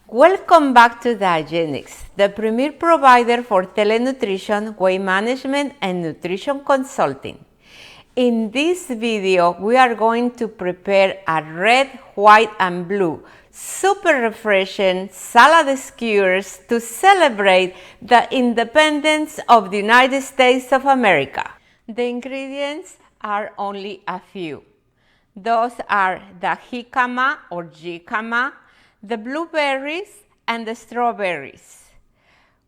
Welcome back to Diagenics, the premier provider for telenutrition, weight management, and nutrition consulting. In this video, we are going to prepare a red, white, and blue super refreshing salad skewers to celebrate the independence of the United States of America. The ingredients are only a few. Those are the jicama or jicama, the blueberries, and the strawberries.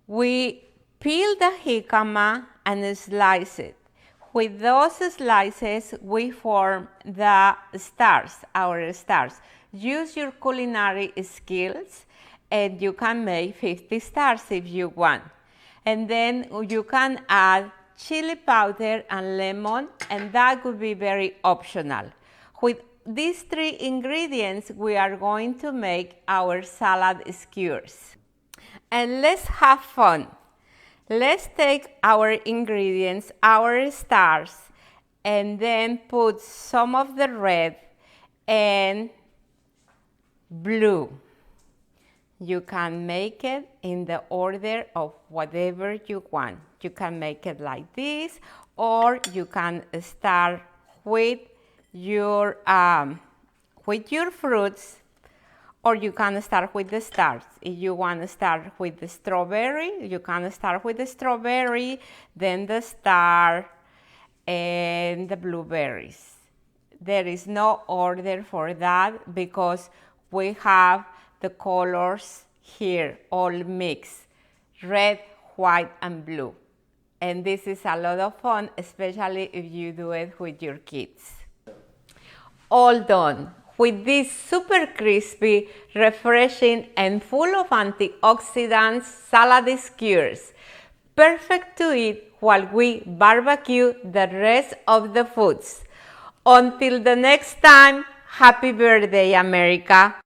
We peel the jicama and slice it. With those slices, we form the stars, our stars. Use your culinary skills and you can make 50 stars if you want. And then you can add chili powder and lemon, and that would be very optional. With these three ingredients, we are going to make our salad skewers. And let's have fun. Let's take our ingredients, our stars, and then put some of the red and blue. You can make it in the order of whatever you want. You can make it like this, or you can start with your fruits, or you can start with the stars. If you want to start with the strawberry, you can start with the strawberry, then the star, and the blueberries. There is no order for that because we have the colors here all mixed, red, white, and blue. And this is a lot of fun, especially if you do it with your kids. All done with these super crispy, refreshing, and full of antioxidants salad skewers. Perfect to eat while we barbecue the rest of the foods. Until the next time, happy birthday, America!